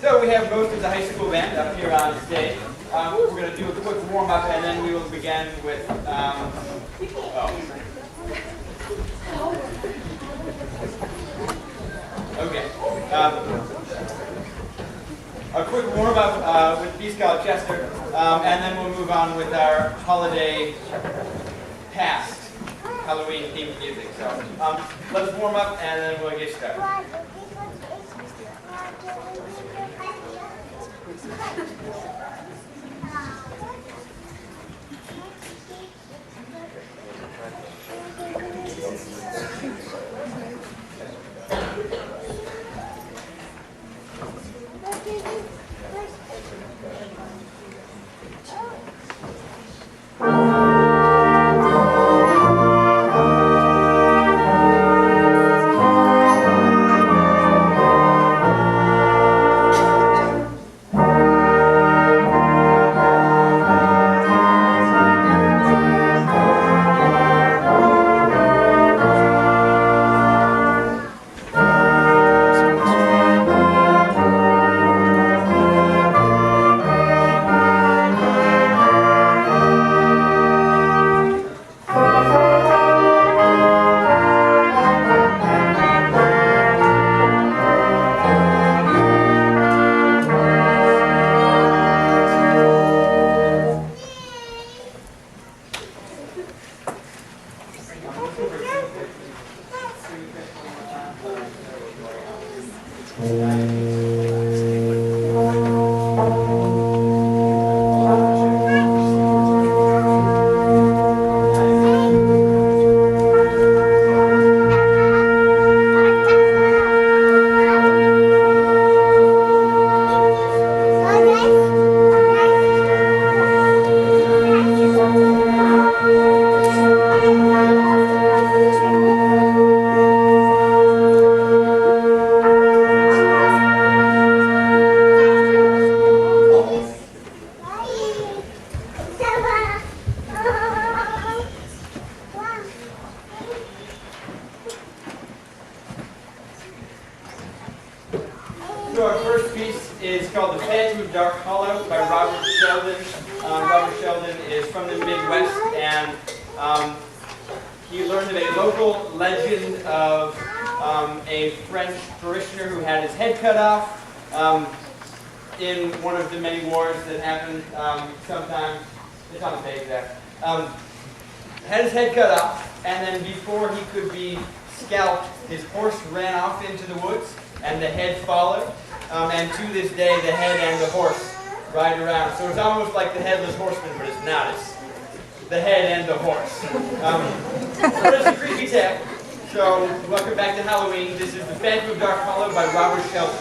So we have most of the high school band up here on stage. We're going to do a quick warm-up, and then we will begin with... a quick warm-up with Peace College Chester, and then we'll move on with our holiday past Halloween-themed music. So let's warm up, and then we'll get started. So our first piece is called The Phantom of Dark Hollow by Robert Sheldon. Robert Sheldon is from the Midwest, and he learned of a local legend of a French parishioner who had his head cut off in one of the many wars that happened sometime. It's on the page there. Had his head cut off, and then before he could be scalped, his horse ran off into the woods, and the head followed. And to this day, the head and the horse ride around. So it's almost like the Headless Horseman, but it's not. It's the head and the horse. So it's a creepy tale. So welcome back to Halloween. This is The Phantom of Dark Hollow by Robert Sheldon.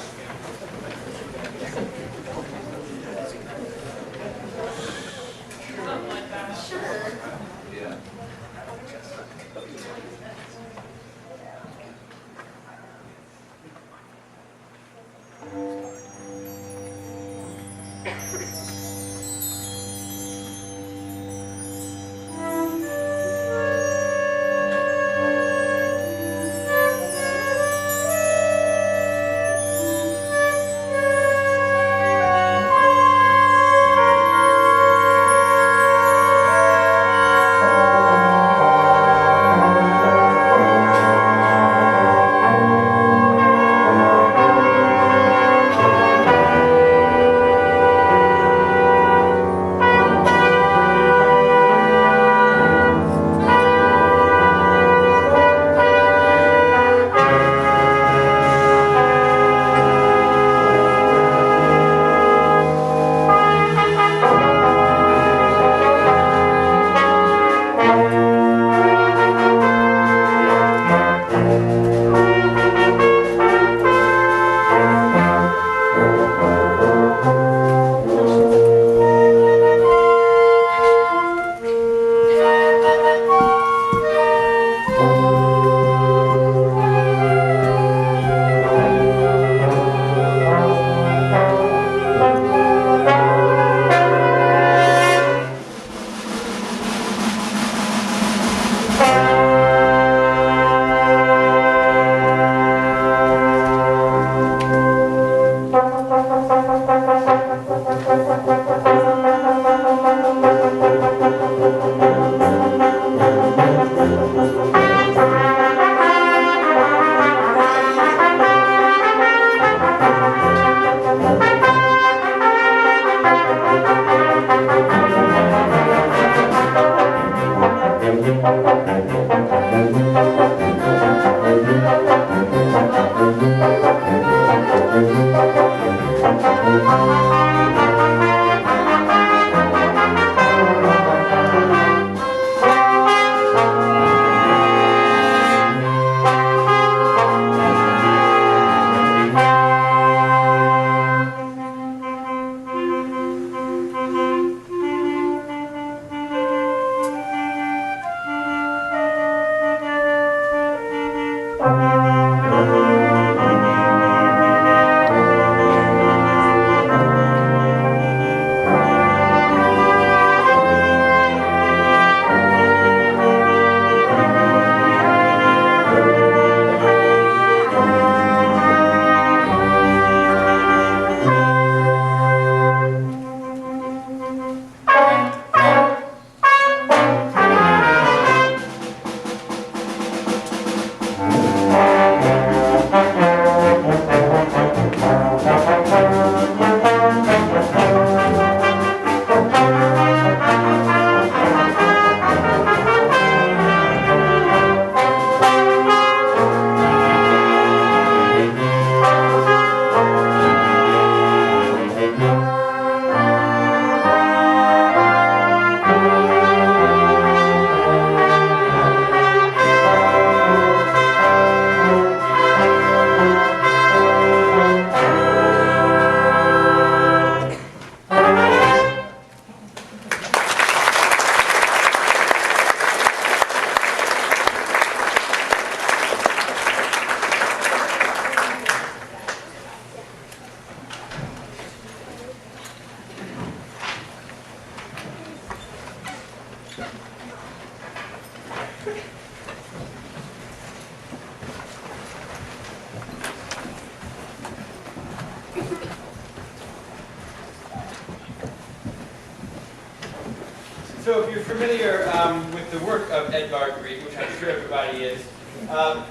So if you're familiar with the work of Edvard Grieg, which I'm sure everybody is,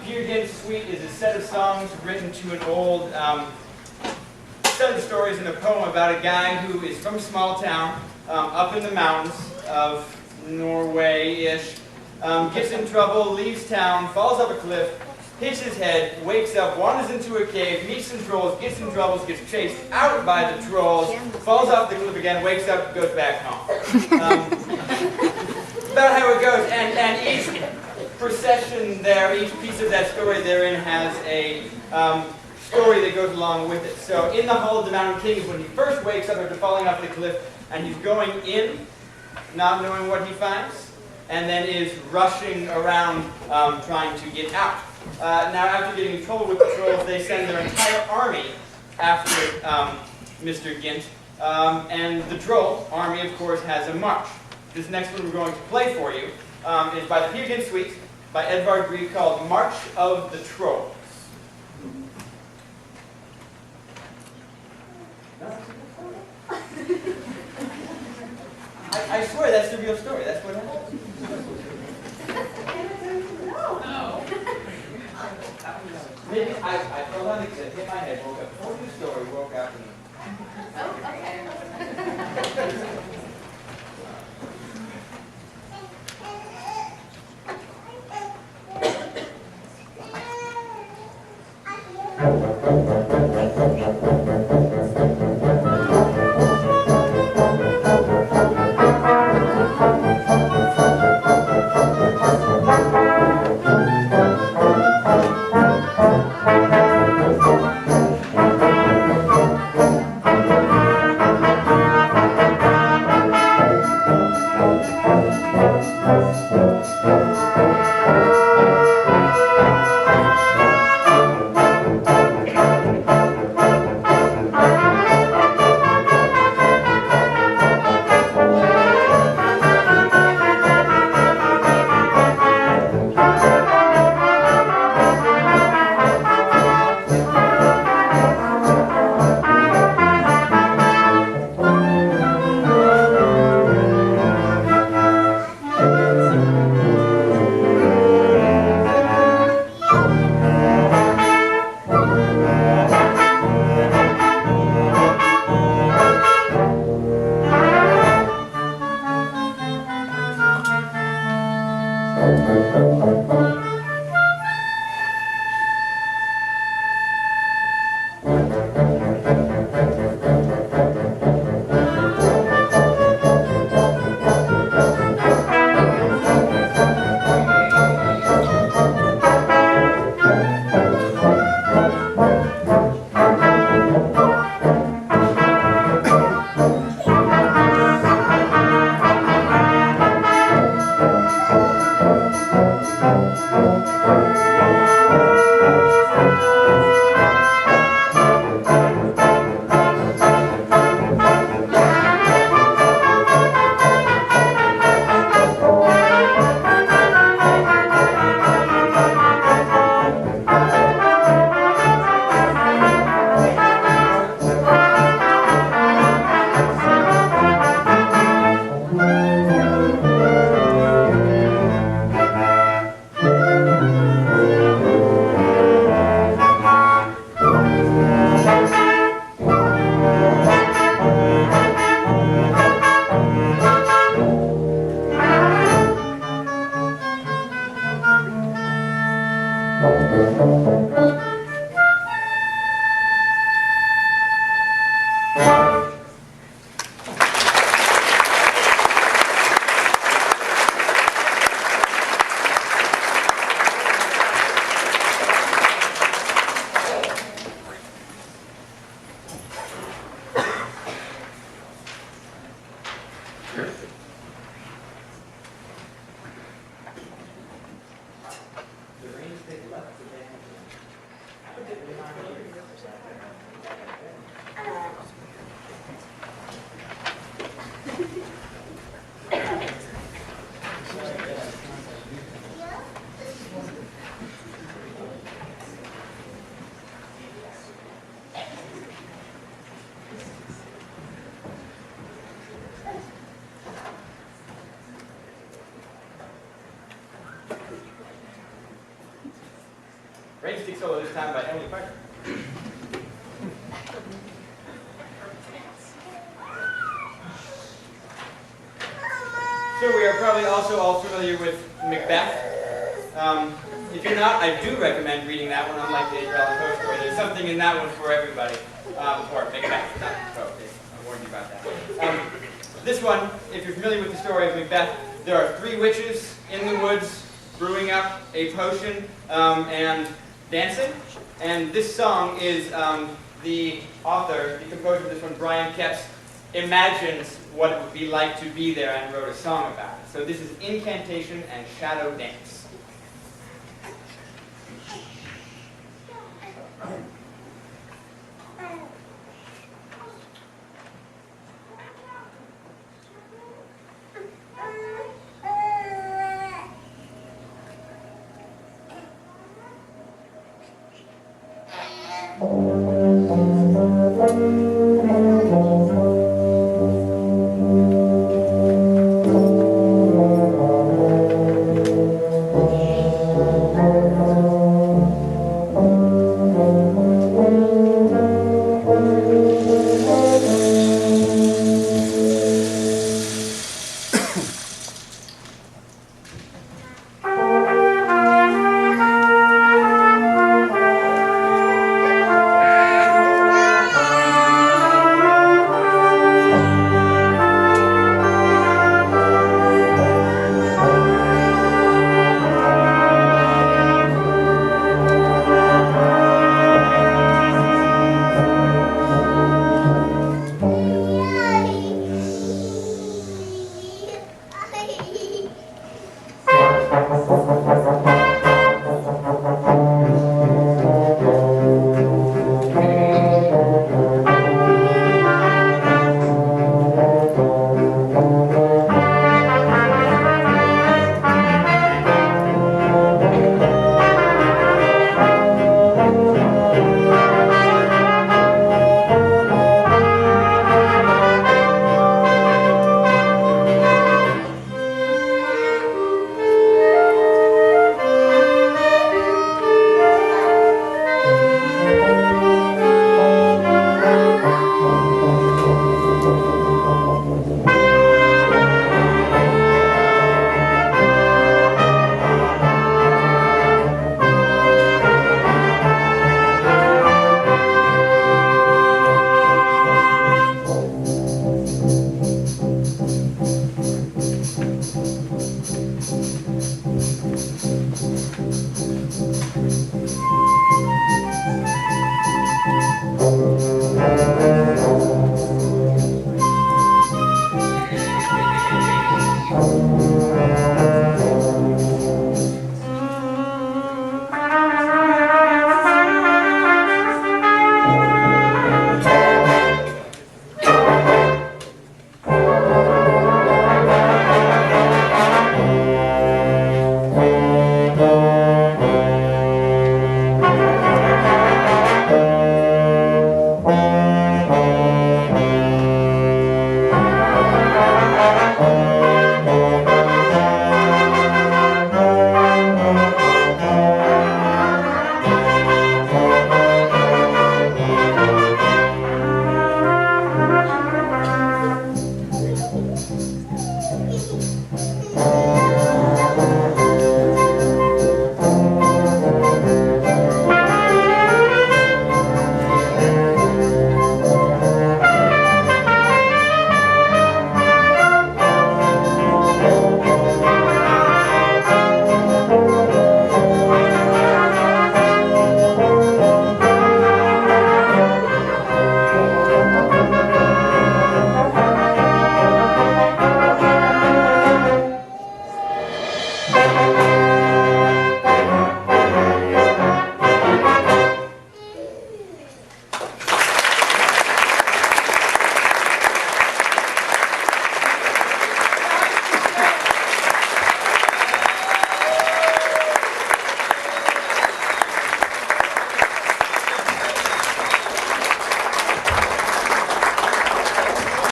Peer Gynt's Suite is a set of songs written to an old set of stories in a poem about a guy who is from a small town up in the mountains of Norway-ish, gets in trouble, leaves town, falls off a cliff, hits his head, wakes up, wanders into a cave, meets some trolls, gets in trouble, gets chased out by the trolls, falls off the cliff again, wakes up, goes back home. About how it goes, and each procession there, each piece of that story therein has a story that goes along with it. So in the Hall of the Mountain King is when he first wakes up after falling off the cliff, and he's going in, not knowing what he finds, and then is rushing around trying to get out. Now, after getting in trouble with the trolls, they send their entire army after Mr. Gynt, and the troll army, of course, has a march. This next one we're going to play for you is by the Peer Gynt Suite by Edvard Grieg called March of the Trolls. I swear that's the real story. That's what happened. No. Maybe I fell down the cliff, hit my head, woke up, told you the story, woke up, and... Oh, okay. Rain Stick solo this time by Emily Parker. So we are probably also all familiar with Macbeth. If you're not, I do recommend reading that one, unlike the Edgar Allan Poe story. There's something in that one for everybody. Or Macbeth, not Poe. I warned you about that. This one, if you're familiar with the story of Macbeth, there are 3 witches in the woods brewing up a potion and dancing. And this song is the author, the composer of this one, Brian Kepps, imagines what it would be like to be there and wrote a song about it. So this is Incantation and Shadow Dance.